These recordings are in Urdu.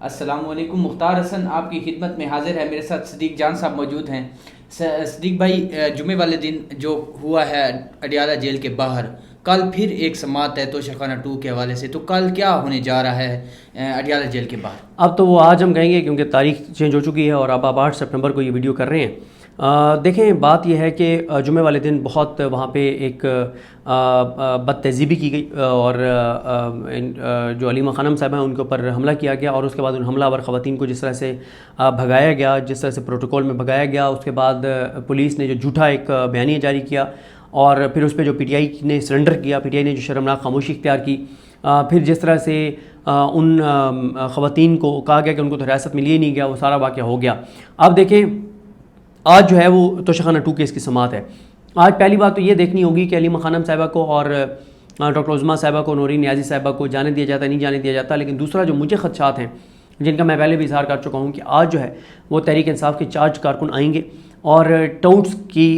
السلام علیکم، مختار حسن آپ کی خدمت میں حاضر ہے. میرے ساتھ صدیق جان صاحب موجود ہیں. صدیق بھائی، جمعے والے دن جو ہوا ہے اڈیالہ جیل کے باہر، کل پھر ایک سماعت ہے توشہ خانہ 2 کے حوالے سے، تو کل کیا ہونے جا رہا ہے اڈیالہ جیل کے باہر؟ اب تو وہ آج ہم کہیں گے کیونکہ تاریخ چینج ہو چکی ہے اور اب آپ 8 سپٹمبر کو یہ ویڈیو کر رہے ہیں. دیکھیں، بات یہ ہے کہ جمعے والے دن بہت وہاں پہ ایک بد تہذیبی کی گئی اور جو علیمہ خانم صاحب ہیں ان کے اوپر حملہ کیا گیا، اور اس کے بعد ان حملہ آور خواتین کو جس طرح سے بھگایا گیا، جس طرح سے پروٹوکول میں بھگایا گیا، اس کے بعد پولیس نے جو جھوٹا ایک بیانیہ جاری کیا اور پھر اس پہ جو پی ٹی آئی نے سرنڈر کیا، پی ٹی آئی نے جو شرمناک خاموشی اختیار کی، پھر جس طرح سے ان خواتین کو کہا گیا کہ ان کو تو حراست میں لیے نہیں گیا، وہ سارا واقعہ ہو گیا. اب دیکھیں، آج جو ہے وہ توشہ خانہ 2 کیس کی سماعت ہے. آج پہلی بات تو یہ دیکھنی ہوگی کہ علیمہ خانم صاحبہ کو اور ڈاکٹر عظمیٰ صاحبہ کو، نورین نیازی صاحبہ کو جانے دیا جاتا ہے نہیں جانے دیا جاتا. لیکن دوسرا جو مجھے خدشات ہیں، جن کا میں پہلے بھی اظہار کر چکا ہوں، کہ آج جو ہے وہ تحریک انصاف کے چارج کارکن آئیں گے اور ٹاؤٹس کی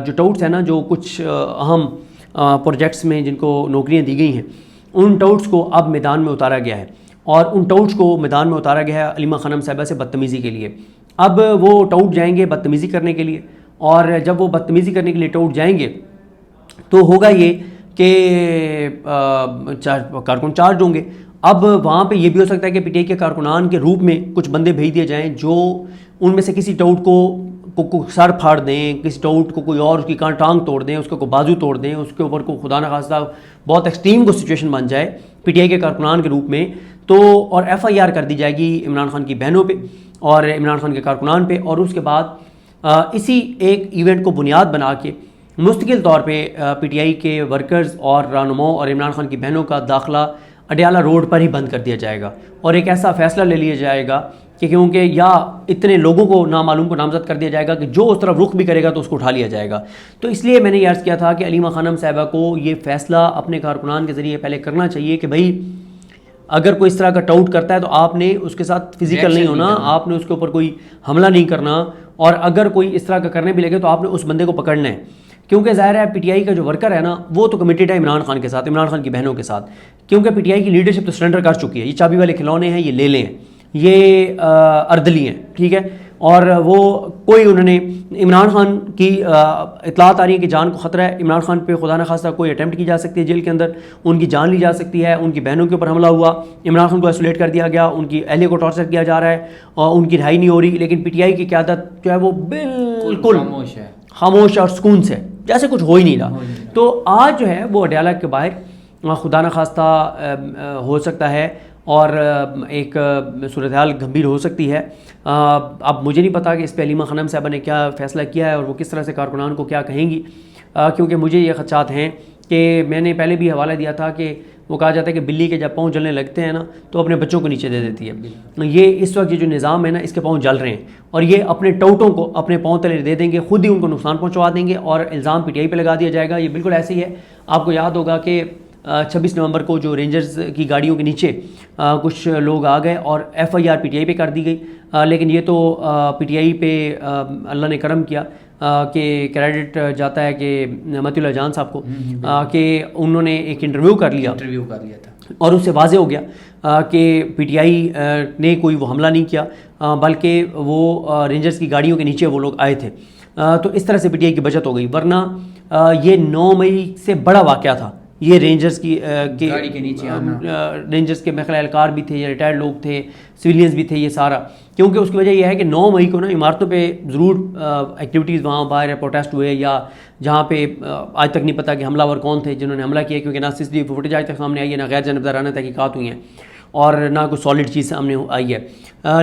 جو ٹاؤٹس ہیں نا، جو کچھ اہم پروجیکٹس میں جن کو نوکریاں دی گئی ہیں، ان ٹاؤٹس کو اب میدان میں اتارا گیا ہے. اور ان ٹاؤٹس کو میدان میں اتارا گیا ہے علیمہ خانم صاحبہ سے بدتمیزی کے لیے. اب وہ ٹاؤٹ جائیں گے بدتمیزی کرنے کے لیے، اور جب وہ بدتمیزی کرنے کے لیے ٹاؤٹ جائیں گے تو ہوگا یہ کہ کارکن چارج ہوں گے. اب وہاں پہ یہ بھی ہو سکتا ہے کہ پی ٹی آئی کے کارکنان کے روپ میں کچھ بندے بھیج دیے جائیں جو ان میں سے کسی ٹاؤٹ کو سر پھاڑ دیں، کسی ٹاؤٹ کو کوئی اور اس کی ٹانگ توڑ دیں، اس کو بازو توڑ دیں، اس کے اوپر کو خدا نخواستہ بہت ایکسٹریم کو سچویشن بن جائے پی ٹی آئی کے کارکنان کے روپ میں تو، اور ایف آئی آر کر دی جائے گی عمران خان کی بہنوں پہ اور عمران خان کے کارکنان پہ. اور اس کے بعد اسی ایک ایونٹ کو بنیاد بنا کے مستقل طور پہ پی ٹی آئی کے ورکرز اور رہنماؤں اور عمران خان کی بہنوں کا داخلہ اڈیالہ روڈ پر ہی بند کر دیا جائے گا. اور ایک ایسا فیصلہ لے لیا جائے گا کہ کیونکہ یا اتنے لوگوں کو نامعلوم کو نامزد کر دیا جائے گا کہ جو اس طرف رخ بھی کرے گا تو اس کو اٹھا لیا جائے گا. تو اس لیے میں نے یہ عرض کیا تھا کہ علیمہ خانم صاحبہ کو یہ فیصلہ اپنے کارکنان کے ذریعے پہلے کرنا چاہیے کہ بھائی اگر کوئی اس طرح کا ٹاؤٹ کرتا ہے تو آپ نے اس کے ساتھ فزیکل نہیں ہونا، آپ نے اس کے اوپر کوئی حملہ نہیں کرنا، اور اگر کوئی اس طرح کا کرنے بھی لگے تو آپ نے اس بندے کو پکڑنا ہے. کیونکہ ظاہر ہے پی ٹی آئی کا جو ورکر ہے نا، وہ تو کمیٹیڈ ہے عمران خان کے ساتھ، عمران خان کی بہنوں کے ساتھ. کیونکہ پی ٹی آئی کی لیڈرشپ تو سرنڈر کر چکی ہے، یہ چابی والے کھلونے ہیں، یہ لے لیں، یہ اردلی ہیں، ٹھیک ہے. اور وہ کوئی انہوں نے عمران خان کی اطلاعات آ رہی ہے کہ جان کو خطرہ ہے، عمران خان پہ خدا نخواستہ کوئی اٹیمپٹ کی جا سکتی ہے، جیل کے اندر ان کی جان لی جا سکتی ہے، ان کی بہنوں کے اوپر حملہ ہوا، عمران خان کو ایسولیٹ کر دیا گیا، ان کی اہلیہ کو ٹارچر کیا جا رہا ہے اور ان کی رہائی نہیں ہو رہی. لیکن پی ٹی آئی کی قیادت جو ہے وہ بالکل خاموش اور سکون سے جیسے کچھ ہو ہی نہیں رہا. تو آج جو ہے وہ اڈیالہ کے باہر خدا نخواستہ ہو سکتا ہے اور ایک صورتحال گمبھیر ہو سکتی ہے. اب مجھے نہیں پتا کہ اس پہ علیمہ خانم صاحبہ نے کیا فیصلہ کیا ہے اور وہ کس طرح سے کارکنان کو کیا کہیں گی، کیونکہ مجھے یہ خدشات ہیں کہ میں نے پہلے بھی حوالہ دیا تھا کہ وہ کہا جاتا ہے کہ بلی کے جب پاؤں جلنے لگتے ہیں نا تو اپنے بچوں کو نیچے دے دیتی ہے. یہ اس وقت یہ جو نظام ہے نا، اس کے پاؤں جل رہے ہیں اور یہ اپنے ٹاؤٹوں کو اپنے پاؤں تلے دے دیں گے، خود ہی ان کو نقصان پہنچوا دیں گے اور الزام پی ٹی آئی پہ لگا دیا جائے گا. یہ بالکل ایسے ہی ہے. آپ کو یاد ہوگا کہ 26 نومبر کو جو رینجرز کی گاڑیوں کے نیچے کچھ لوگ آ گئے اور F I R P T I پہ کر دی گئی. لیکن یہ تو پی ٹی آئی پہ اللہ نے کرم کیا کہ کریڈٹ جاتا ہے کہ متی اللہ جان صاحب کو کہ انہوں نے ایک انٹرویو کر لیا تھا اور اس سے واضح ہو گیا کہ پی ٹی آئی نے کوئی وہ حملہ نہیں کیا، بلکہ وہ رینجرز کی گاڑیوں کے نیچے وہ لوگ آئے تھے. تو اس طرح سے پی ٹی آئی کی بچت ہو گئی، ورنہ یہ 9 مئی سے بڑا واقعہ تھا. یہ رینجرز کی گاڑی کے نیچے رینجرز کے محکمہ اہلکار بھی تھے یا ریٹائرڈ لوگ تھے، سویلینز بھی تھے، یہ سارا. کیونکہ اس کی وجہ یہ ہے کہ 9 مئی کو نا عمارتوں پہ ضرور ایکٹیویٹیز وہاں باہر پروٹیسٹ ہوئے، یا جہاں پہ آج تک نہیں پتہ کہ حملہ ور کون تھے جنہوں نے حملہ کیا، کیونکہ نہ سی سی ٹی وی فوٹیج آج تک سامنے آئی ہے، نہ غیر جانبدارانہ تحقیقات ہوئی ہیں اور نہ کوئی سالڈ چیز سامنے آئی ہے.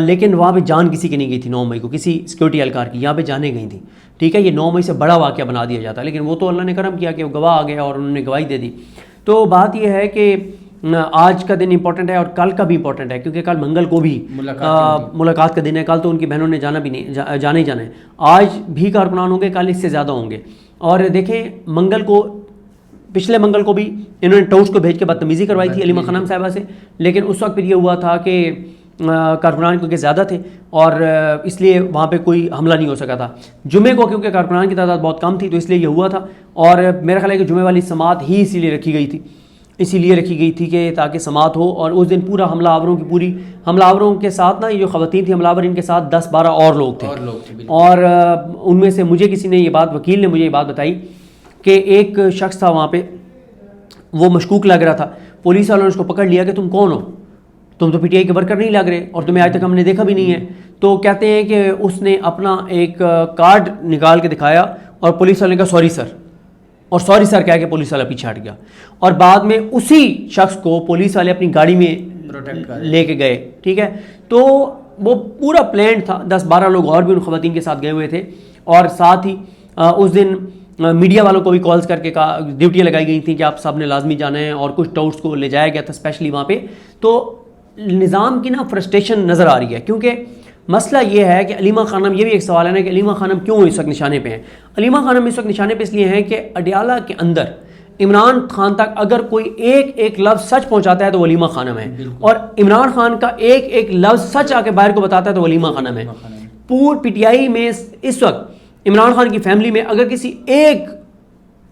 لیکن وہاں پہ جان کسی کی نہیں گئی تھی 9 مئی کو، کسی سیکورٹی اہلکار کی. یہاں پہ جانیں گئی تھیں، ٹھیک ہے. یہ 9 مئی سے بڑا واقعہ بنا دیا جاتا ہے، لیکن وہ تو اللہ نے کرم کیا کہ وہ گواہ آ گیا اور انہوں نے گواہی دے دی. تو بات یہ ہے کہ آج کا دن امپورٹنٹ ہے اور کل کا بھی امپورٹنٹ ہے، کیونکہ کل منگل کو بھی ملاقات کا دن ہے. کل تو ان کی بہنوں نے جانا بھی نہیں، جانا ہی جانا ہے. آج بھی کارکنان ہوں گے، کل اس سے زیادہ ہوں گے. اور دیکھیں، منگل کو، پچھلے منگل کو بھی انہوں نے ٹاؤٹس کو بھیج کے بدتمیزی کروائی تھی علیمہ خانم صاحبہ سے، لیکن اس وقت پھر یہ ہوا تھا کہ کارکنان کیونکہ زیادہ تھے اور اس لیے وہاں پہ کوئی حملہ نہیں ہو سکا تھا. جمعے کو کیونکہ کارکنان کی تعداد بہت کم تھی تو اس لیے یہ ہوا تھا، اور میرا خیال ہے کہ جمعے والی سماعت ہی اسی لیے رکھی گئی تھی اسی لیے رکھی گئی تھی کہ تاکہ سماعت ہو. اور اس دن پورا حملہ آوروں کے ساتھ نا، یہ جو خواتین تھیں حملہ آور، ان کے ساتھ 10-12 اور لوگ تھے. اور ان میں سے مجھے کسی نے یہ بات، وکیل نے مجھے یہ بات بتائی کہ ایک شخص تھا وہاں پہ، وہ مشکوک لگ رہا تھا. پولیس والوں نے اس کو پکڑ لیا کہ تم کون ہو، تم تو پی ٹی آئی کے ورکر نہیں لگ رہے اور تمہیں آج تک ہم نے دیکھا بھی نہیں ہے. تو کہتے ہیں کہ اس نے اپنا ایک کارڈ نکال کے دکھایا اور پولیس والے نے کہا سوری سر، اور سوری سر کہہ کے پولیس والا پیچھے ہٹ گیا. اور بعد میں اسی شخص کو پولیس والے اپنی گاڑی میں لے کے گئے. ٹھیک ہے، تو وہ پورا پلان تھا. 10-12 لوگ اور بھی ان خواتین کے ساتھ گئے ہوئے تھے. اور ساتھ ہی اس دن میڈیا والوں کو بھی کالز کر کے ڈیوٹیاں لگائی گئی تھیں کہ آپ سب نے لازمی جانا ہے، اور کچھ ٹاؤٹس کو لے جایا گیا تھا اسپیشلی وہاں پہ. تو نظام کی نا فرسٹریشن نظر آ رہی ہے، کیونکہ مسئلہ یہ ہے کہ علیمہ خانم، یہ بھی ایک سوال ہے نا کہ علیمہ خانم کیوں اس وقت نشانے پہ ہیں. علیمہ خانم اس وقت نشانے پہ اس لیے ہیں کہ اڈیالہ کے اندر عمران خان تک اگر کوئی ایک لفظ سچ پہنچاتا ہے تو وہ علیمہ خانم ہے، اور عمران خان کا ایک لفظ سچ آ کے باہر کو بتاتا ہے تو وہ علیمہ خانم ہے. پور پی ٹی آئی میں اس وقت عمران خان کی فیملی میں اگر کسی ایک،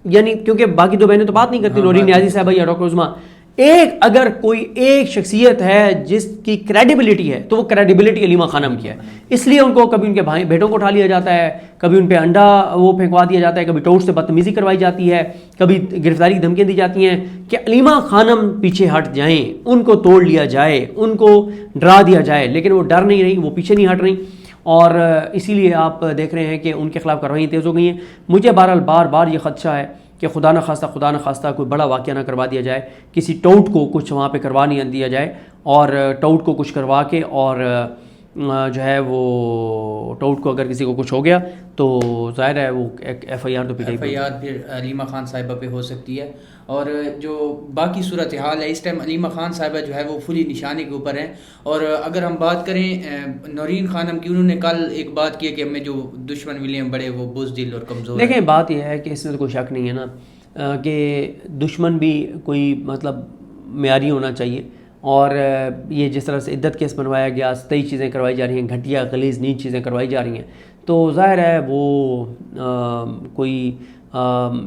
یعنی کیونکہ باقی دو بہنیں تو بات نہیں کرتی، نورین نیازی صاحبہ یا ڈاکٹر عظمیٰ، اگر کوئی ایک شخصیت ہے جس کی کریڈیبلٹی ہے تو وہ کریڈیبلٹی علیمہ خانم کی ہے. اس لیے ان کو کبھی ان کے بیٹوں کو اٹھا لیا جاتا ہے، کبھی ان پہ انڈا وہ پھینکوا دیا جاتا ہے، کبھی ٹوٹ سے بدتمیزی کروائی جاتی ہے، کبھی گرفتاری کی دھمکیاں دی جاتی ہیں کہ علیمہ خانم پیچھے ہٹ جائیں، ان کو توڑ لیا جائے، ان کو ڈرا دیا جائے. لیکن وہ ڈر نہیں رہی، وہ پیچھے نہیں ہٹ رہی، اور اسی لیے آپ دیکھ رہے ہیں کہ ان کے خلاف کارروائیاں تیز ہو گئی ہیں. مجھے بہرحال بار یہ خدشہ ہے کہ خدا نہ خواستہ کوئی بڑا واقعہ نہ کروا دیا جائے، کسی ٹاؤٹ کو کچھ وہاں پہ کروا نہیں دیا جائے، اور ٹاؤٹ کو کچھ کروا کے، اور جو ہے وہ ٹاؤٹ کو اگر کسی کو کچھ ہو گیا تو ظاہر ہے وہ ایف آئی آر تو ایف آئی آر پھر علیمہ خان صاحبہ پہ ہو سکتی ہے. اور جو باقی صورتحال ہے اس ٹائم علیمہ خان صاحبہ جو ہے وہ فلی نشانے کے اوپر ہیں. اور اگر ہم بات کریں نورین خانم کی، انہوں نے کل ایک بات کی ہے کہ ہمیں جو دشمن ملے ہیں بڑے وہ بزدل اور کمزور. دیکھیں بات یہ ہے کہ اس میں تو کوئی شک نہیں ہے نا کہ دشمن بھی کوئی مطلب معیاری ہونا چاہیے. اور یہ جس طرح سے عدت کیس بنوایا گیا، 27 چیزیں کروائی جا رہی ہیں، گھٹیا غلیظ نیچ چیزیں کروائی جا رہی ہیں، تو ظاہر ہے وہ کوئی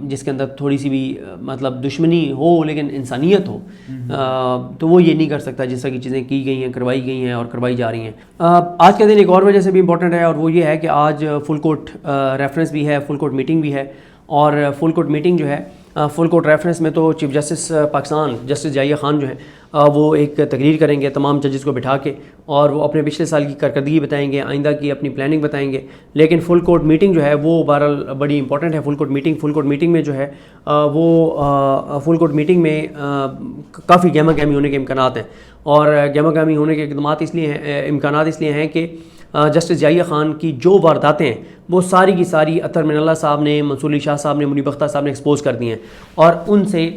جس کے اندر تھوڑی سی بھی مطلب دشمنی ہو لیکن انسانیت ہو تو وہ یہ نہیں کر سکتا جس طرح کی چیزیں کی گئی ہیں، کروائی گئی ہیں اور کروائی جا رہی ہیں. آج کا دن ایک اور وجہ سے بھی امپورٹنٹ ہے، اور وہ یہ ہے کہ آج فل کورٹ ریفرنس بھی ہے، فل کورٹ میٹنگ بھی ہے. اور فل کورٹ میٹنگ جو ہے، فل کورٹ ریفرنس میں تو chief justice Pakistan justice Zia Khan جو ہیں وہ ایک تقریر کریں گے تمام ججز کو بٹھا کے، اور وہ اپنے پچھلے سال کی کارکردگی بتائیں گے، آئندہ کی اپنی پلاننگ بتائیں گے. لیکن فل کورٹ میٹنگ جو ہے وہ بہرحال بڑی امپورٹنٹ ہے. فل کورٹ میٹنگ میں جو ہے وہ فل کورٹ میٹنگ میں کافی گہما گہمی ہونے کے امکانات ہیں. اور گہما گہمی ہونے کے امکانات اس لیے ہیں کہ جسٹس ضیاء خان کی جو وارداتیں ہیں وہ ساری کی ساری اطہر من اللہ صاحب نے، منصور علی شاہ صاحب نے، منیب اختر صاحب نے ایکسپوز کر دی ہیں، اور ان سے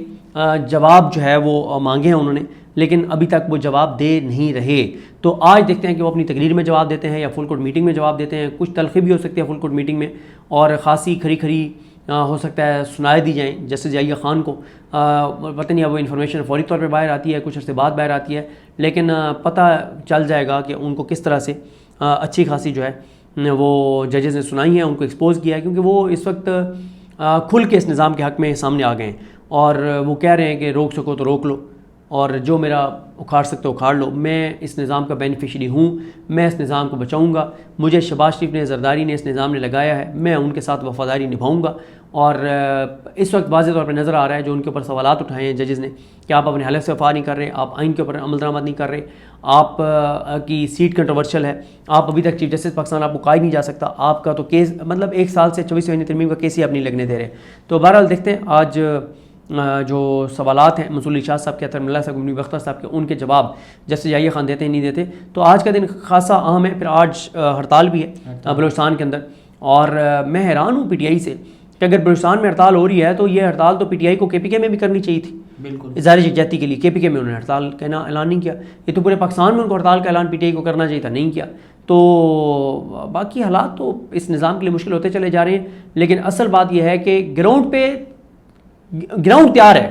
جواب جو ہے وہ مانگے ہیں انہوں نے، لیکن ابھی تک وہ جواب دے نہیں رہے. تو آج دیکھتے ہیں کہ وہ اپنی تقریر میں جواب دیتے ہیں یا فل کورٹ میٹنگ میں جواب دیتے ہیں. کچھ تلخی بھی ہو سکتی ہے فل کورٹ میٹنگ میں، اور خاصی کھری ہو سکتا ہے سنائے دی جائیں جسٹس ضیاء خان کو. پتہ نہیں اب وہ انفارمیشن فوری طور پہ باہر آتی ہے، کچھ عرصے بعد باہر آتی ہے، لیکن پتہ چل جائے گا کہ ان کو کس طرح سے اچھی خاصی جو ہے وہ ججز نے سنائی ہیں، ان کو ایکسپوز کیا ہے، کیونکہ وہ اس وقت کھل کے اس نظام کے حق میں سامنے آ گئے ہیں، اور وہ کہہ رہے ہیں کہ روک سکو تو روک لو، اور جو میرا اکھاڑ سکتے ہو اکھاڑ لو. میں اس نظام کا بینیفیشری ہوں، میں اس نظام کو بچاؤں گا. مجھے شہباز شریف نے، زرداری نے اس نظام نے لگایا ہے، میں ان کے ساتھ وفاداری نبھاؤں گا. اور اس وقت واضح طور پہ نظر آ رہا ہے جو ان کے اوپر سوالات اٹھائے ہیں ججز نے کہ آپ اپنے حلف سے وفا نہیں کر رہے، آپ آئین کے اوپر عمل درآمد نہیں کر رہے، آپ کی سیٹ کنٹروورشل ہے، آپ ابھی تک چیف جسٹس پاکستان آپ کو قائد نہیں جا سکتا، آپ کا تو کیس مطلب 1 سال سے 24 مہینے ترمیم کا کیس ہی آپ نہیں لگنے دے رہے. تو بہرحال دیکھتے ہیں آج جو سوالات ہیں منصور علی شاہ صاحب کے، اطہر من اللہ صاحب کے، منیب اختر صاحب کے، ان کے جواب جسٹس ضیاء خان دیتے ہیں نہیں دیتے. تو آج کا دن خاصا اہم ہے. پھر آج ہڑتال بھی ہے بلوچستان کے اندر، اور میں حیران ہوں پی ٹی آئی سے کہ اگر بلوچستان میں ہڑتال ہو رہی ہے تو یہ ہڑتال تو پی ٹی آئی کو کے پی کے میں بھی کرنی چاہیے تھی. بالکل اظہار یکجہتی کے لیے کے پی کے میں انہوں نے ہڑتال کا اعلان نہیں کیا. یہ تو پورے پاکستان میں ان کو ہڑتال کا اعلان پی ٹی آئی کو کرنا چاہیے تھا، نہیں کیا. تو باقی حالات تو اس نظام کے لیے مشکل ہوتے چلے جا رہے ہیں، لیکن اصل بات یہ ہے کہ گراؤنڈ تیار ہے.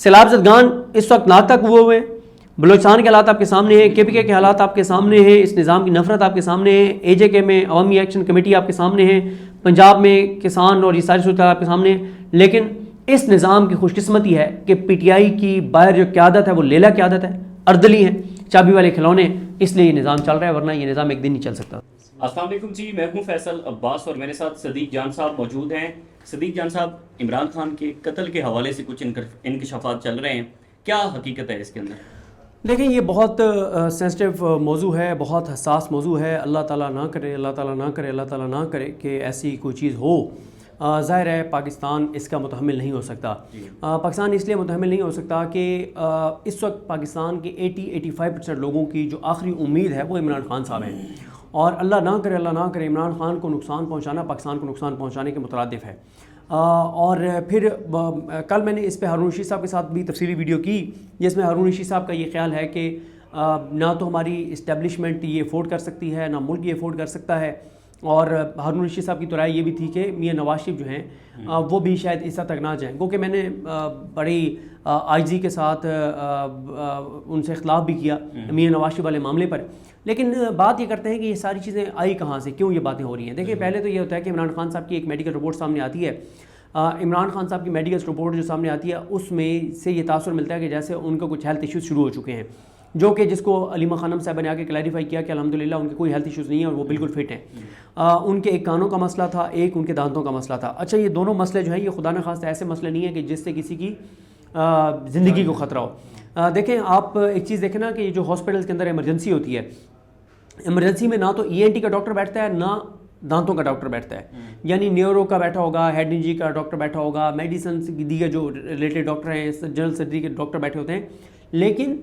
سیلاب زدگان اس وقت ناک تک ہوئے ہیں، بلوچستان کے حالات آپ کے سامنے ہیں، کے پی کے حالات آپ کے سامنے ہیں، اس نظام کی نفرت آپ کے سامنے ہے، اے جے کے میں عوامی ایکشن کمیٹی آپ کے سامنے ہے، پنجاب میں کسان اور یہ ساری صورتحال آپ کے سامنے ہیں. لیکن اس نظام کی خوش قسمتی ہے کہ پی ٹی آئی کی باہر جو قیادت ہے وہ لیلا قیادت ہے، اردلی ہیں، چابی والے کھلونے، اس لیے یہ نظام چل رہا ہے، ورنہ یہ نظام ایک دن نہیں چل سکتا۔ السلام علیکم جی، میں ہوں فیصل عباس اور میرے ساتھ صدیق جان صاحب موجود ہیں۔ صدیق جان صاحب، عمران خان کے قتل کے حوالے سے کچھ انکشافات چل رہے ہیں، کیا حقیقت ہے اس کے اندر؟ دیکھیں یہ بہت سینسٹیو موضوع ہے، بہت حساس موضوع ہے، اللہ تعالیٰ نہ کرے، اللہ تعالیٰ نہ کرے، اللہ تعالیٰ نہ کرے کہ ایسی کوئی چیز ہو۔ ظاہر ہے پاکستان اس کا متحمل نہیں ہو سکتا۔ پاکستان اس لیے متحمل نہیں ہو سکتا کہ اس وقت پاکستان کے 80-85% لوگوں کی جو آخری امید ہے وہ عمران خان صاحب ہیں، اور اللہ نہ کرے، اللہ نہ کرے، عمران خان کو نقصان پہنچانا پاکستان کو نقصان پہنچانے کے مترادف ہے۔ اور پھر کل میں نے اس پہ ہارون رشید صاحب کے ساتھ بھی تفصیلی ویڈیو کی، جس میں ہارون رشید صاحب کا یہ خیال ہے کہ نہ تو ہماری اسٹیبلشمنٹ یہ افورڈ کر سکتی ہے، نہ ملک یہ افورڈ کر سکتا ہے، اور ہارون رشید صاحب کی تو رائے یہ بھی تھی کہ میاں نواز شریف جو ہیں وہ بھی شاید اس حد تک نہ جائیں، کیونکہ میں نے بڑی عاجزی کے ساتھ ان سے اختلاف بھی کیا میاں نواز شریف والے معاملے پر، لیکن بات یہ کرتے ہیں کہ یہ ساری چیزیں آئی کہاں سے، کیوں یہ باتیں ہو رہی ہیں۔ دیکھیں پہلے تو یہ ہوتا ہے کہ عمران خان صاحب کی ایک میڈیکل رپورٹ سامنے آتی ہے، عمران خان صاحب کی میڈیکل رپورٹ جو سامنے آتی ہے اس میں سے یہ تاثر ملتا ہے کہ جیسے ان کو کچھ ہیلتھ ایشوز شروع ہو چکے ہیں، جو کہ جس کو علیمہ خانم صاحبہ نے آ کے کلیریفائی کیا کہ الحمدللہ ان کے کوئی ہیلتھ ایشوز نہیں ہیں اور وہ بالکل فٹ ہیں۔ ان کے ایک کانوں کا مسئلہ تھا، ایک ان کے دانتوں کا مسئلہ تھا۔ اچھا یہ دونوں مسئلے جو ہیں یہ خدا نخواستہ ایسے مسئلے نہیں ہیں کہ جس سے کسی کی زندگی کو خطرہ ہو۔ دیکھیں آپ ایک چیز دیکھیں نا کہ جو ہاسپٹلس کے اندر ایمرجنسی ہوتی ہے، ایمرجنسی میں نہ تو ای این ٹی کا ڈاکٹر بیٹھتا ہے، نہ دانتوں کا ڈاکٹر بیٹھتا ہے، یعنی نیورو کا بیٹھا ہوگا، ہیڈ انجری کا ڈاکٹر بیٹھا ہوگا، میڈیسن کی دیگر جو ریلیٹڈ ڈاکٹر ہیں، جنرل سرجری کے ڈاکٹر بیٹھے ہوتے ہیں، لیکن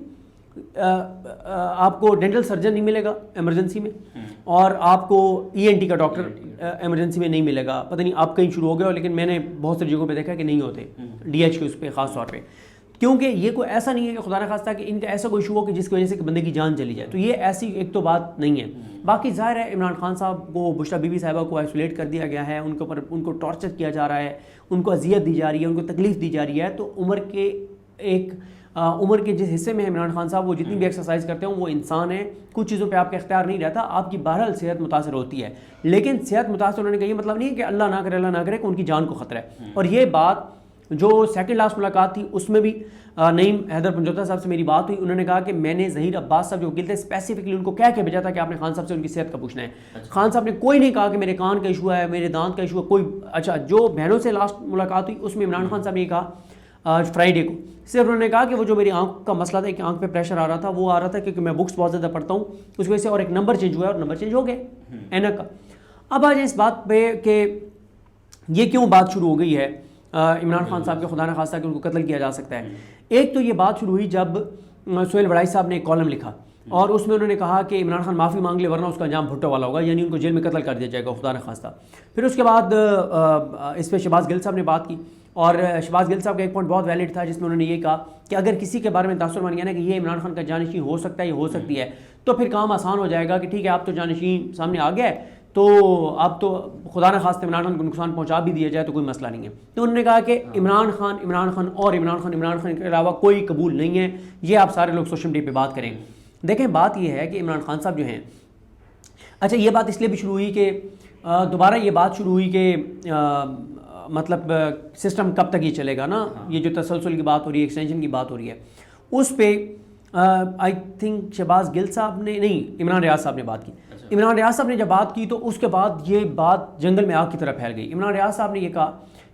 آپ کو ڈینٹل سرجن نہیں ملے گا ایمرجنسی میں، اور آپ کو ای این ٹی کا ڈاکٹر ایمرجنسی میں نہیں ملے گا۔ پتہ نہیں آپ کہیں شروع ہو گئے ہو، لیکن میں نے بہت سی جگہوں پہ دیکھا کہ نہیں ہوتے ڈی ایچ کے اس پہ خاص طور پہ، کیونکہ یہ کوئی ایسا نہیں ہے کہ خدا نخواستہ کہ ان کا ایسا کوئی ایشو ہو کہ جس کی وجہ سے بندے کی جان چلی جائے، تو یہ ایسی ایک تو بات نہیں ہے۔ باقی ظاہر ہے عمران خان صاحب کو، بشریٰ بی بی صاحبہ کو آئسولیٹ کر دیا گیا ہے، ان کے اوپر ان کو ٹارچر کیا جا رہا ہے، ان کو اذیت دی جا رہی ہے، ان کو تکلیف دی جا رہی ہے، تو عمر کے جس حصے میں عمران خان صاحب وہ جتنی بھی ایکسرسائز کرتے ہیں وہ انسان ہیں، کچھ چیزوں پہ آپ کا اختیار نہیں رہتا، آپ کی بہرحال صحت متاثر ہوتی ہے، لیکن صحت متاثر ہونے کا یہ مطلب نہیں ہے کہ اللہ نہ کرے، اللہ نہ کرے کہ ان کی جان کو خطرہ ہے۔ اور یہ بات جو سیکنڈ لاسٹ ملاقات تھی اس میں بھی نعیم حیدر پنجوتا صاحب سے میری بات ہوئی، انہوں نے کہا کہ میں نے ظہیر عباس صاحب جو وکیل تھے اسپیسیفکلی ان کو کہہ کے بھیجا تھا کہ آپ نے خان صاحب سے ان کی صحت کا پوچھنا ہے۔ خان صاحب نے کوئی نہیں کہا کہ میرے کان کا ایشو ہے، میرے دانت کا ایشو ہے، کوئی۔ اچھا جو بہنوں سے لاسٹ ملاقات ہوئی اس میں عمران خان صاحب نے یہ کہا فرائیڈے کو، صرف انہوں نے کہا کہ وہ جو میری آنکھ کا مسئلہ تھا کہ آنکھ پہ پریشر آ رہا تھا، وہ آ رہا تھا کیونکہ میں بکس بہت زیادہ پڑھتا ہوں اس وجہ سے، اور ایک نمبر چینج ہوا ہے اور نمبر چینج ہو گئے اینک کا۔ اب آج اس بات پہ کہ یہ کیوں بات شروع ہو گئی ہے عمران خان صاحب کے خدا نخواستہ کہ ان کو قتل کیا جا سکتا ہے۔ ایک تو یہ بات شروع ہوئی جب سہیل وڑائی صاحب نے ایک کالم لکھا اور اس میں انہوں نے کہا کہ عمران خان معافی مانگ لے ورنہ اس کا انجام بھٹو والا ہوگا، یعنی ان کو جیل میں قتل کر دیا جائے گا خدا نخواستہ۔ پھر اس کے بعد اس پہ شہباز گل صاحب نے بات کی، اور شہباز گل صاحب کا ایک پوائنٹ بہت ویلڈ تھا جس میں انہوں نے یہ کہا کہ اگر کسی کے بارے میں تاثر بن گیا نا کہ یہ عمران خان کا جانشین ہو سکتا ہے، یہ ہو سکتی ہے، تو پھر کام آسان ہو جائے گا کہ ٹھیک ہے آپ تو جانشین سامنے آ گیا ہے، تو اب تو خدا نہ خواستہ عمران خان کو نقصان پہنچا بھی دیا جائے تو کوئی مسئلہ نہیں ہے۔ تو انہوں نے کہا کہ عمران خان کے علاوہ کوئی قبول نہیں ہے، یہ آپ سارے لوگ سوشل میڈیا پہ بات کریں۔ دیکھیں بات یہ ہے کہ عمران خان صاحب جو ہیں، اچھا یہ بات اس لیے بھی شروع ہوئی کہ دوبارہ یہ بات شروع ہوئی کہ مطلب سسٹم کب تک یہ چلے گا نا، یہ جو تسلسل کی بات ہو رہی ہے، ایکسٹینشن کی بات ہو رہی ہے، اس پہ آئی تھنک شہباز گل صاحب نے نہیں، عمران ریاض صاحب نے بات کی۔ عمران ریاض صاحب نے جب بات کی تو اس کے بعد یہ بات جنگل میں آگ کی طرح پھیل گئی۔ عمران ریاض صاحب نے یہ کہا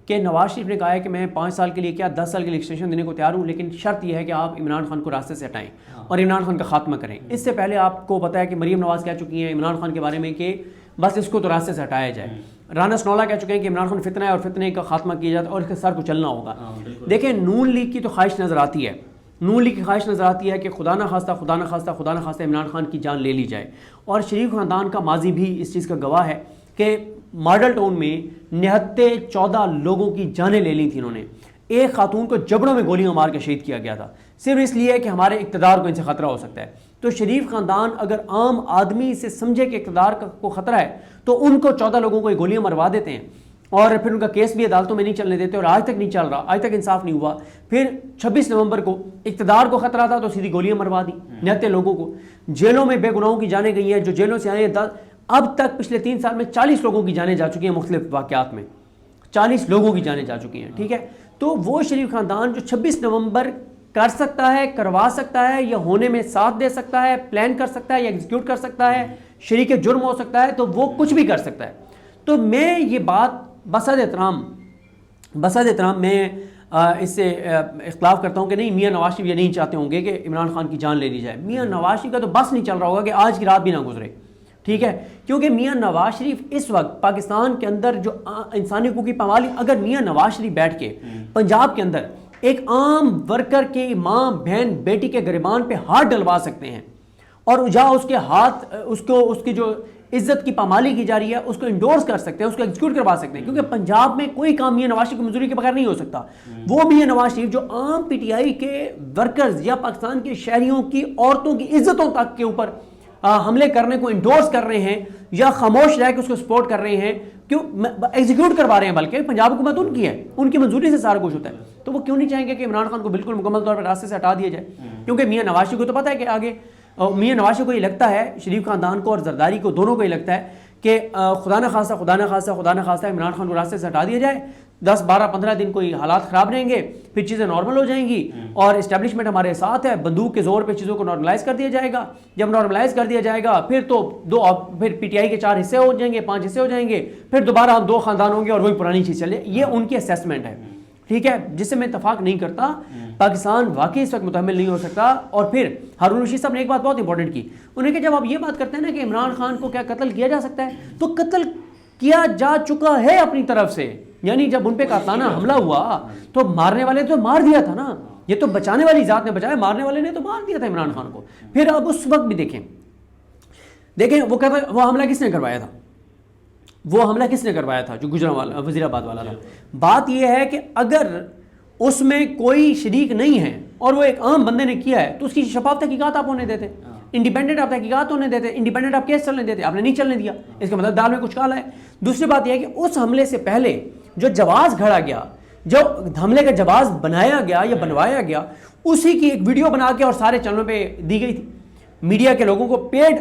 کہ نواز شریف نے کہا ہے کہ میں 5 سال کے لیے کیا 10 سال کے لیے ایکسٹینشن دینے کو تیار ہوں، لیکن شرط یہ ہے کہ آپ عمران خان کو راستے سے ہٹائیں اور عمران خان کا خاتمہ کریں۔ اس سے پہلے آپ کو پتہ ہے کہ مریم نواز کہہ چکی ہیں عمران خان کے بارے میں کہ بس اس کو تو راستے سے ہٹایا جائے۔ رانا سنولا کہہ چکے ہیں کہ عمران خان فتنہ ہے اور فتنے کا خاتمہ کیا جاتا ہے اور اس کے سر کو چلنا ہوگا۔ دیکھیں نون لیگ کی تو خواہش نظر آتی ہے، نون لیگ کی خواہش نظر آتی ہے کہ خدا نہ خواستہ عمران خان کی جان لے لی جائے، اور شریف خاندان کا ماضی بھی اس چیز کا گواہ ہے کہ ماڈل ٹاؤن میں 14 لوگوں کی جانیں لے لی تھیں انہوں نے، ایک خاتون کو جبڑوں میں گولیاں مار کے شہید کیا گیا تھا، صرف اس لیے کہ ہمارے اقتدار کو ان سے خطرہ ہو سکتا ہے۔ تو شریف خاندان اگر عام آدمی سے سمجھے کہ اقتدار کو خطرہ ہے تو ان کو 14 لوگوں کو گولیاں مروا دیتے ہیں، اور پھر ان کا کیس بھی عدالتوں میں نہیں چلنے دیتے، اور آج تک نہیں چل رہا، آج تک انصاف نہیں ہوا۔ پھر 26 نومبر کو اقتدار کو خطرہ تھا تو سیدھی گولیاں مروا دی 69 لوگوں کو، جیلوں میں بے گناہوں کی جانیں گئی ہیں، جو جیلوں سے آئے ہیں اب تک پچھلے 3 سال میں 40 لوگوں کی جانیں جا چکی ہیں، مختلف واقعات میں 40 لوگوں کی جانیں جا چکی ہیں، ٹھیک ہے۔ تو وہ شریف خاندان جو 26 نومبر کر سکتا ہے، کروا سکتا ہے، یا ہونے میں ساتھ دے سکتا ہے، پلان کر سکتا ہے، یا ایگزیکیوٹ کر سکتا ہے، شریک جرم ہو سکتا ہے، تو وہ کچھ بھی کر سکتا ہے. تو میں یہ بات بسد احترام میں اس سے اختلاف کرتا ہوں کہ نہیں، میاں نواز شریف یہ نہیں چاہتے ہوں گے کہ عمران خان کی جان لے لی جائے. میاں نواز شریف کا تو بس نہیں چل رہا ہوگا کہ آج کی رات بھی نہ گزرے، ٹھیک ہے، کیونکہ میاں نواز شریف اس وقت پاکستان کے اندر جو انسانی حقوق کی پامالی، اگر میاں نواز شریف بیٹھ کے پنجاب کے اندر ایک عام ورکر کے ماں بہن بیٹی کے گریبان پہ ہاتھ ڈلوا سکتے ہیں اور جہاں اس کے ہاتھ اس کی جو عزت کی پامالی کی جا رہی ہے اس کو انڈورس کر سکتے ہیں، اس کو ایگزیکیوٹ کروا سکتے ہیں، کیونکہ پنجاب میں کوئی کام میاں نواز شریف کی منظوری کے بغیر نہیں ہو سکتا. وہ میاں نواز شریف جو عام پی ٹی آئی کے ورکرز یا پاکستان کے شہریوں کی عورتوں کی عزتوں تک کے اوپر حملے کرنے کو انڈورس کر رہے ہیں یا خاموش رہ کے اس کو سپورٹ کر رہے ہیں، کیوں ایگزیکیوٹ کروا رہے ہیں، بلکہ پنجاب حکومت ان کی ہے، ان کی منظوری سے سارا کچھ ہوتا ہے. تو وہ کیوں نہیں چاہیں گے کہ عمران خان کو بالکل مکمل طور پر راستے سے ہٹا دیا جائے؟ کیونکہ میاں نواز شریف کو تو پتہ ہے کہ آگے میاں نواز شریف کو یہ لگتا ہے، شریف خاندان کو اور زرداری کو دونوں کو یہ لگتا ہے کہ خدا نہ خواستہ عمران خان کو راستے سے ہٹا دیا جائے، 10 12 15 دن کوئی حالات خراب رہیں گے، پھر چیزیں نارمل ہو جائیں گی اور اسٹیبلشمنٹ ہمارے ساتھ ہے، بندوق کے زور پہ چیزوں کو نارملائز کر دیا جائے گا. جب نارملائز کر دیا جائے گا پھر تو پھر پی ٹی آئی کے 4 حصے ہو جائیں گے، 5 حصے ہو جائیں گے، پھر دوبارہ ہم 2 خاندان ہوں گے اور وہی پرانی چیز چلے. یہ ان کی اسیسمنٹ ہے، ٹھیک ہے، جس سے میں اتفاق نہیں کرتا. پاکستان واقعی اس وقت متحمل نہیں ہو سکتا. اور پھر ہارون رشید صاحب نے ایک بات بہت امپورٹنٹ کی، انہوں نے کہ جب آپ یہ بات کرتے ہیں نا کہ عمران خان کو کیا قتل کیا جا سکتا ہے، تو قتل کیا جا چکا ہے اپنی طرف سے. یعنی جب ان پہ قاتلانہ حملہ ہوا تو مارنے والے تو مار دیا تھا نا، یہ تو بچانے والی ذات نے بچایا، مارنے والے نے تو مار دیا تھا عمران خان کو. پھر اب اس وقت بھی دیکھیں وہ حملہ کس نے کروایا تھا، وہ حملہ کس نے کروایا تھا جو گجرانوالہ وزیر آباد والا تھا. بات یہ ہے کہ اگر اس میں کوئی شریک نہیں ہے اور وہ ایک عام بندے نے کیا ہے تو اس کی شفاف تحقیقات آپ ہونے دیتے، انڈیپینڈنٹ آپ تحقیقات ہونے دیتے، انڈیپینڈنٹ آپ کیس چلنے دیتے. آپ نے نہیں چلنے دیا، اس کا مطلب دال میں کچھ کالا ہے. دوسری بات یہ ہے کہ اس حملے سے پہلے جو جواز گھڑا گیا، جو حملے کا جواز بنایا گیا یا بنوایا گیا، اسی کی ایک ویڈیو بنا کے اور سارے چینلوں پہ دی گئی تھی. میڈیا کے لوگوں کو پیڈ،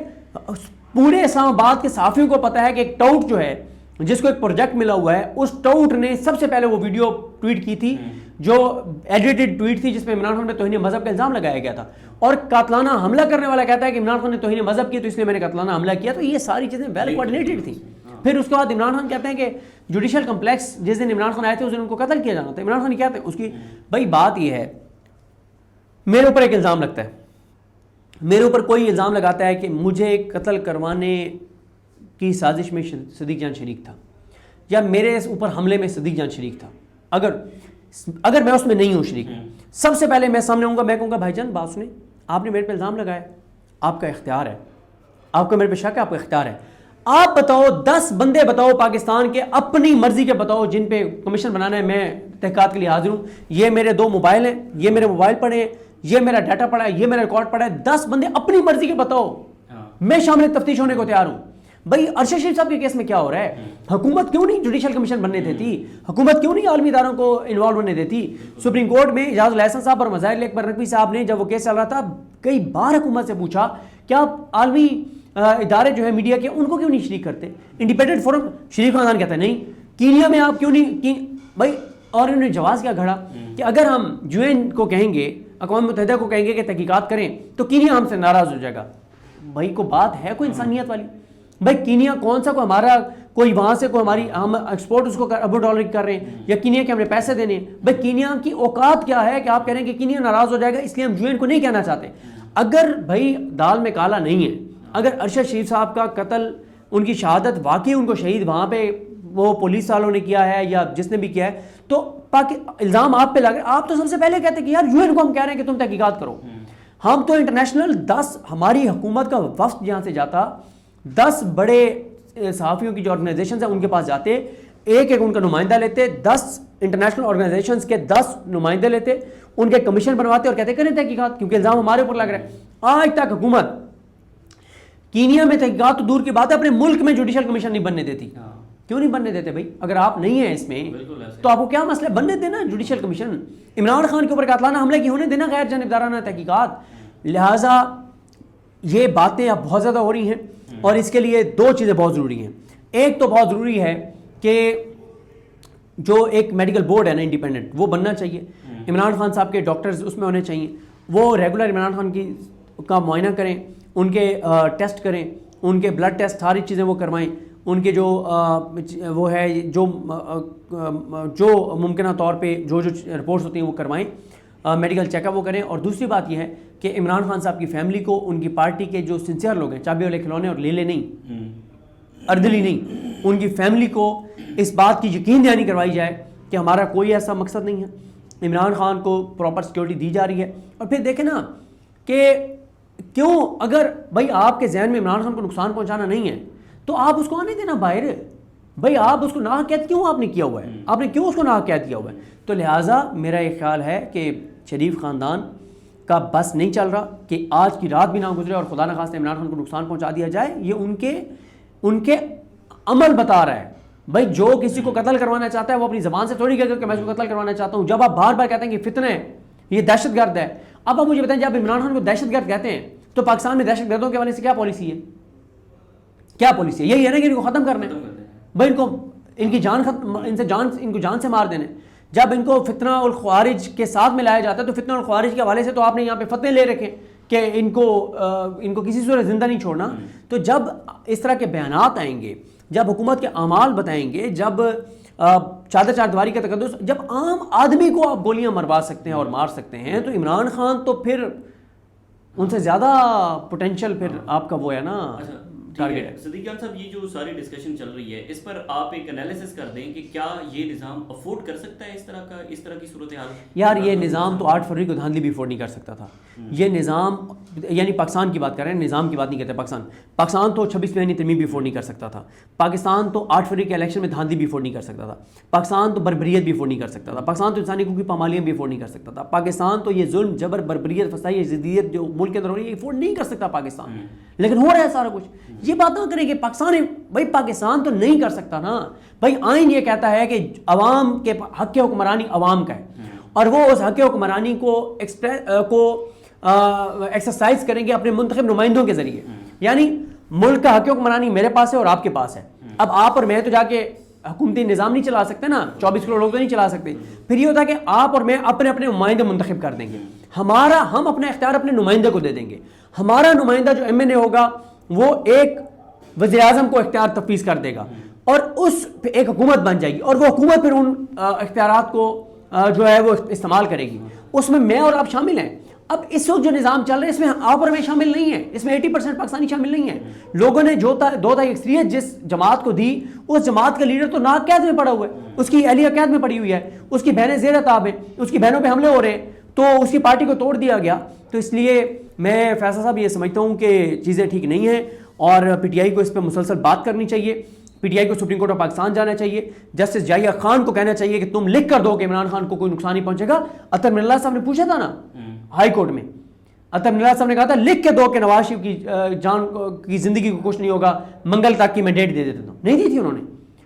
پورے اسلام آباد کے صحافیوں کو پتا ہے کہ ایک ٹاؤٹ جو ہے جس کو ایک پروجیکٹ ملا ہوا ہے، اس ٹاؤٹ نے سب سے پہلے وہ ویڈیو ٹویٹ کی تھی جو ایڈیٹڈ ٹویٹ تھی جس میں عمران خان نے توہین مذہب کا الزام لگایا گیا تھا. اور قاتلانہ حملہ کرنے والا کہتا ہے کہ عمران خان نے توہین مذہب کی تو اس لیے میں نے قاتلانہ حملہ کیا. تو یہ ساری چیزیں ویل کوآرڈینیٹڈ تھیں. پھر اس کے بعد عمران خان کہتے ہیں کہ جوڈیشل کمپلیکس جس دن عمران خان آئے تھے اس دن ان کو قتل کیا جانا تھا. عمران خان کہتے ہیں اس کی بھائی بات یہ ہے، میرے اوپر ایک الزام لگتا ہے، میرے اوپر کوئی الزام لگاتا ہے کہ مجھے قتل کروانے کی سازش میں صدیق جان شریک تھا یا میرے اوپر حملے میں صدیق جان شریک تھا، اگر میں اس میں نہیں ہوں شریک، سب سے پہلے میں سامنے ہوں گا، میں کہوں گا بھائی جان بات سنیں، آپ نے میرے پہ الزام لگایا، آپ کا اختیار ہے، آپ کا میرے پہ شک ہے، آپ کا اختیار ہے. آپ بتاؤ 10 بندے بتاؤ پاکستان کے اپنی مرضی کے بتاؤ جن پہ کمیشن بنانا ہے، میں تحقیقات کے لیے حاضر ہوں. یہ میرے 2 موبائل ہیں، یہ میرے موبائل پڑے ہیں، یہ میرا ڈاٹا پڑا ہے، یہ میرا ریکارڈ پڑا ہے. 10 بندے اپنی مرضی کے بتاؤ، میں شامل تفتیش ہونے کو تیار ہوں. بھائی ارشد شریف صاحب کے کیس میں کیا ہو رہا ہے؟ حکومت کیوں نہیں جوڈیشل کمیشن بننے دیتی؟ حکومت کیوں نہیں عالمی اداروں کو انوالو ہونے دیتی؟ سپریم کورٹ میں اعجاز الحسن صاحب اور مظاہر اکبر نقوی صاحب نے جب وہ کیس چل رہا تھا کئی بار حکومت سے پوچھا کیا عالمی ادارے جو ہے میڈیا کے ان کو کیوں نہیں شریک کرتے؟ Independent forum. شریف خاندان کہتا ہے نہیں، کینیا میں آپ کیوں نہیں بھائی. اور انہوں نے جواز کیا گھڑا کہ اگر ہم یو این کو کہیں گے، اقوام متحدہ کو کہیں گے کہ تحقیقات کریں تو کینیا ہم سے ناراض ہو جائے گا. بھائی کو بات ہے کوئی انسانیت والی؟ بھائی کینیا کون سا کوئی ہمارا کوئی وہاں سے کوئی ہماری ہم ایکسپورٹ اس کو اربوں ڈالر کی کر رہے ہیں یا کینیا کے ہم نے پیسے دینے ہیں؟ بھائی کینیا کی اوقات کیا ہے کہ آپ کہہ رہے ہیں کہ کینیا ناراض ہو جائے گا اس لیے ہم یو این کو نہیں کہنا چاہتے؟ اگر بھائی دال میں کالا نہیں ہے، اگر ارشد شریف صاحب کا قتل، ان کی شہادت واقعی ان کو شہید وہاں پہ وہ پولیس والوں نے کیا ہے یا جس نے بھی کیا ہے تو الزام آپ پہ لگ رہے. آپ تو سب سے پہلے کہتے ہیں کہ یار یو این کو ہم کہہ رہے ہیں کہ تم تحقیقات کرو. ہم تو انٹرنیشنل 10 ہماری حکومت کا وفد جہاں سے جاتا، 10 بڑے صحافیوں کی جو آرگنائزیشنز ہیں ان کے پاس جاتے، ایک ان کا نمائندہ لیتے، 10 انٹرنیشنل آرگنائزیشنز کے 10 نمائندے لیتے، ان کے کمیشن بنواتے اور کہتے کریں تحقیقات کیونکہ الزام ہمارے اوپر لگ رہا ہے. آج تک حکومت کینیا میں تحقیقات تو دور کی بات ہے اپنے ملک میں جوڈیشل کمیشن نہیں بننے دیتی. کیوں نہیں بننے دیتے بھائی؟ اگر آپ نہیں ہیں اس میں تو آپ کو کیا مسئلہ ہے؟ بننے دینا جوڈیشل کمیشن. عمران خان کے اوپر قاتلانہ حملے کی ہونے دینا غیر جانبدارانہ تحقیقات. لہٰذا یہ باتیں اب بہت زیادہ ہو رہی ہیں اور اس کے لیے 2 چیزیں بہت ضروری ہیں. ایک تو بہت ضروری ہے کہ جو ایک میڈیکل بورڈ ہے نا انڈیپینڈنٹ وہ بننا چاہیے. عمران خان صاحب کے ڈاکٹرز اس میں ہونے چاہیے, وہ ریگولر عمران خان کا معائنہ کریں, ان کے ٹیسٹ کریں, ان کے بلڈ ٹیسٹ ساری چیزیں وہ کروائیں, ان کے جو وہ ہے جو ممکنہ طور پہ جو رپورٹس ہوتی ہیں وہ کروائیں, میڈیکل چیک اپ وہ کریں. اور دوسری بات یہ ہے کہ عمران خان صاحب کی فیملی کو, ان کی پارٹی کے جو سنسیئر لوگ ہیں, چابی والے کھلونے اور لیلے نہیں, اردلی نہیں, ان کی فیملی کو اس بات کی یقین دہانی کروائی جائے کہ ہمارا کوئی ایسا مقصد نہیں ہے, عمران خان کو پراپر سیکیورٹی دی جا رہی ہے. اور پھر دیکھیں نا کہ کیوں اگر بھائی آپ کے ذہن میں عمران خان کو نقصان پہنچانا نہیں ہے تو آپ اس کو آنے دینا باہر. بھائی آپ اس کو ناحق قید کیوں آپ نے کیا ہوا ہے, آپ نے کیوں اس کو ناحق قید کیا ہوا ہے؟ تو لہٰذا میرا یہ خیال ہے کہ شریف خاندان کا بس نہیں چل رہا کہ آج کی رات بھی نہ گزرے اور خدا نخواستہ عمران خان کو نقصان پہنچا دیا جائے. یہ ان کے عمل بتا رہا ہے. بھائی جو کسی کو قتل کروانا چاہتا ہے وہ اپنی زبان سے تھوڑی کہے کہ میں اس کو قتل کروانا چاہتا ہوں. جب آپ بار بار کہتے ہیں کہ فتنہ ہے, یہ دہشت گرد ہے, اب آپ مجھے بتائیں جب عمران خان کو دہشت گرد کہتے ہیں تو پاکستان میں دہشت گردوں کے حوالے سے کیا پالیسی ہے؟ کیا پالیسی ہے؟ یہی ہے نا کہ ان کو ختم کرنا ہے. بھائی ان کی جان ختم, ان کو جان سے مار دینا. جب ان کو فتنہ الخوارج کے ساتھ ملایا جاتا ہے تو فتنہ الخوارج کے حوالے سے تو آپ نے یہاں پہ فتوے لے رکھے کہ ان کو کسی صورت زندہ نہیں چھوڑنا. تو جب اس طرح کے بیانات آئیں گے, جب حکومت کے اعمال بتائیں گے, جب چادر چار دیواری کا تقدس, جب عام آدمی کو آپ گولیاں مروا سکتے ہیں اور مار سکتے ہیں, تو عمران خان تو پھر ان سے زیادہ پوٹینشیل پھر آپ کا وہ ہے نا ٹارگیٹ ہے. صدیق جان صاحب, یہ جو ساری ڈسکشن چل رہی ہے اس پر آپ ایک انالیسس کر دیں کہ کیا یہ نظام افورڈ کر سکتا ہے اس طرح کی صورتحال؟ یار یہ نظام تو 8 فروری کو دھاندلی بھی افورڈ نہیں کر سکتا تھا. یہ نظام یعنی پاکستان کی بات کر رہے ہیں, نظام کی بات نہیں کرتے. پاکستان تو 26 مہینے ترمیم بھی افورڈ نہیں کر سکتا تھا. پاکستان تو 8 فروری کے الیکشن میں دھاندلی بھی افورڈ نہیں کر سکتا تھا. پاکستان تو بربریت بھی افورڈ نہیں کر سکتا تھا. پاکستان تو انسانی حقوق کی پامالیاں بھی افورڈ نہیں کر سکتا تھا. پاکستان تو یہ ظلم جبر بربریت فسائی ضدیت جو ملک کے اندر ہو رہی ہے افورڈ نہیں کر سکتا پاکستان. لیکن ہو رہا ہے سارا کچھ. یہ بات نہ کریں کہ پاکستان تو نہیں کر سکتا نا. بھائی آئین یہ کہتا ہے کہ عوام کے حق حکمرانی عوام کا ہے, اور وہ اس حق حکمرانی کو ایکسرسائز کریں گے اپنے منتخب نمائندوں کے ذریعے. یعنی ملک کا حق حکمرانی میرے پاس ہے اور آپ کے پاس ہے. اب آپ اور میں تو جا کے حکومتی نظام نہیں چلا سکتے نا, 24 کروڑ لوگ تو نہیں چلا سکتے. پھر یہ ہوتا ہے کہ آپ اور میں اپنے اپنے نمائندے منتخب کر دیں گے. ہم اپنا اختیار اپنے نمائندے کو دے دیں گے. ہمارا نمائندہ جو ایم این اے ہوگا وہ ایک وزیر اعظم کو اختیار تفویض کر دے گا اور اس ایک حکومت بن جائے گی, اور وہ حکومت پھر ان اختیارات کو جو ہے وہ استعمال کرے گی. اس میں اور آپ شامل ہیں. اب اس وقت جو نظام چل رہا ہے اس میں آپ اور میں شامل نہیں ہیں, اس میں 80% پاکستانی شامل نہیں ہیں. لوگوں نے جو 2 تائی اکثریت جس جماعت کو دی, اس جماعت کا لیڈر تو ناک قید میں پڑا ہوا ہے, اس کی اہلیہ قید میں پڑی ہوئی ہے, اس کی بہنیں زیر عتاب ہیں, اس کی بہنوں پہ حملے ہو رہے ہیں, تو اس کی پارٹی کو توڑ دیا گیا. تو اس لیے میں فیصل صاحب یہ سمجھتا ہوں کہ چیزیں ٹھیک نہیں ہیں اور پی ٹی آئی کو اس پہ مسلسل بات کرنی چاہیے. پی ٹی آئی کو سپریم کورٹ آف پاکستان جانا چاہیے. جسٹس ضیاء خان کو کہنا چاہیے کہ تم لکھ کر دو کہ عمران خان کو کوئی نقصان نہیں پہنچے گا. اطہر من اللہ صاحب نے پوچھا تھا نا ہائی کورٹ میں, اطہر من اللہ صاحب نے کہا تھا لکھ کے دو کہ نواز شریف کی جان کی زندگی کو کچھ نہیں ہوگا, منگل تک کی میں ڈیٹ دے دیتا ہوں. نہیں دی تھی انہوں نے,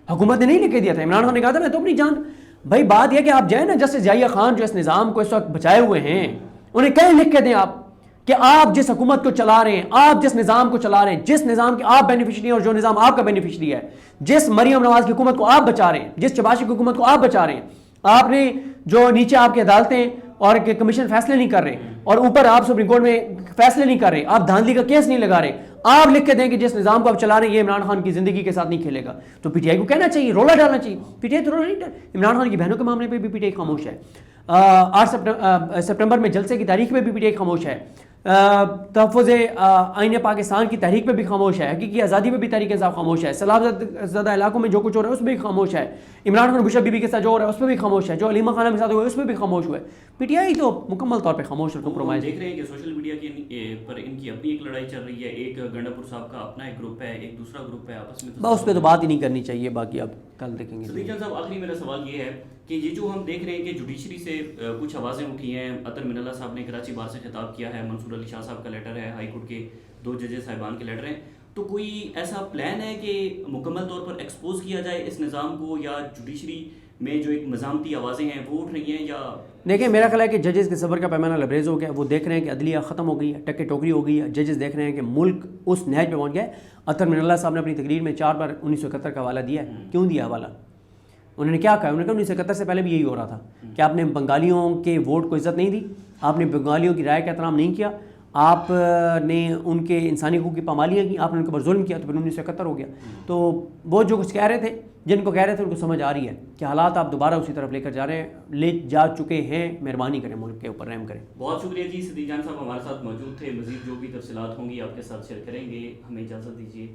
حکومت نے نہیں لکھ کے دیا تھا. عمران خان نے کہا تھا میں تو اپنی جان. بھائی بات یہ کہ آپ جائیں نا جسٹس ضیاء خان جو اس نظام کو اس وقت بچائے ہوئے ہیں, انہیں کہیں لکھ کے دیں آپ کہ آپ جس حکومت کو چلا رہے ہیں, آپ جس نظام کو چلا رہے ہیں, جس نظام کے آپ بینیفیشری ہیں اور جو نظام آپ کا بینیفیشری ہے, جس مریم نواز کی حکومت کو آپ بچا رہے ہیں, جس چباشی کی حکومت کو آپ بچا رہے ہیں, آپ نے جو نیچے آپ کی عدالتیں اور کمیشن فیصلے نہیں کر رہے اور اوپر آپ سپریم کورٹ میں فیصلے نہیں کر رہے, آپ دھاندلی کا کیس نہیں لگا رہے, آپ لکھ کے دیں کہ جس نظام کو آپ چلا رہے ہیں یہ عمران خان کی زندگی کے ساتھ نہیں کھیلے گا. تو پی ٹی آئی کو کہنا چاہیے, رولا ڈالنا چاہیے. پی ٹی آئی تو رولا نہیں ڈال. عمران خان کی بہنوں کے معاملے پہ بھی پی ٹی آئی خاموش ہے. 8 سپٹمبر میں جلسے کی تاریخ پہ بھی پی ٹی آئی خاموش ہے. تحفظ آئین پاکستان کی تحریک پہ بھی خاموش ہے. حقیقی آزادی پہ بھی تحریک انصاف خاموش ہے. سیلاب زدہ علاقوں میں جو کچھ ہو رہا ہے اس پہ بھی خاموش ہے. عمران خان بشر بی بی کے ساتھ جو ہو رہا ہے اس پہ بھی خاموش ہے. جو علیمہ خانہ کے ساتھ ہوا ہے اس پہ بھی خاموش ہوا ہے. پی ٹی آئی تو مکمل طور پہ خاموش اور کمپرومائز. دیکھ رہے ہیں کہ سوشل میڈیا پر ان کی اپنی ایک لڑائی چل رہی ہے. ایک گنڈا پور صاحب کا اپنا ایک گروپ ہے, ایک دوسرا گروپ ہے, آپس میں اس پہ تو بات ہی نہیں کرنی چاہیے. باقی اب کل دیکھیں گے. صدیق جان صاحب, آخری میرا سوال یہ ہے کہ یہ جو ہم دیکھ رہے ہیں کہ جوڈیشری سے کچھ آوازیں اٹھی ہیں. اطہر من اللہ صاحب نے کراچی بار سے خطاب کیا ہے, منصور علی شاہ صاحب کا لیٹر ہے, ہائی کورٹ کے 2 ججز صاحبان کے لیٹر ہیں. تو کوئی ایسا پلان ہے کہ مکمل طور پر ایکسپوز کیا جائے اس نظام کو, یا جوڈیشری میں جو ایک مزاحمتی آوازیں ہیں وہ اٹھ رہی ہیں؟ یا دیکھیں میرا خیال ہے کہ ججز کے صبر کا پیمانہ لبریز ہو گیا. وہ دیکھ رہے ہیں کہ عدلیہ ختم ہو گئی ہے, ٹکے ٹوکری ہو گئی ہے. ججز دیکھ رہے ہیں کہ ملک اس نہج پہ پہنچ گیا ہے. اطہر من اللہ صاحب نے اپنی تقریر میں 4 بار 1971 کا حوالہ دیا ہے. کیوں دیا حوالہ؟ انہوں نے کیا کہا؟ انہوں نے کہا 1971 سے پہلے بھی یہی ہو رہا تھا کہ آپ نے بنگالیوں کے ووٹ کو عزت نہیں دی، آپ نے بنگالیوں کی رائے کا احترام نہیں کیا، آپ نے ان کے انسانی حقوق کی پامالیاں کی، آپ نے ان کے اوپر ظلم کیا، تو پھر 1971 ہو گیا۔ تو وہ جو کچھ کہہ رہے تھے، جن کو کہہ رہے تھے ان کو سمجھ آ رہی ہے کہ حالات آپ دوبارہ اسی طرف لے کر جا رہے ہیں، لے جا چکے ہیں۔ مہربانی کریں ملک کے اوپر رحم کریں۔ بہت شکریہ جی، صدیق جان صاحب ہمارے ساتھ موجود تھے، مزید جو بھی تفصیلات ہوں گی آپ کے ساتھ شیئر کریں گے، ہمیں اجازت دیجیے۔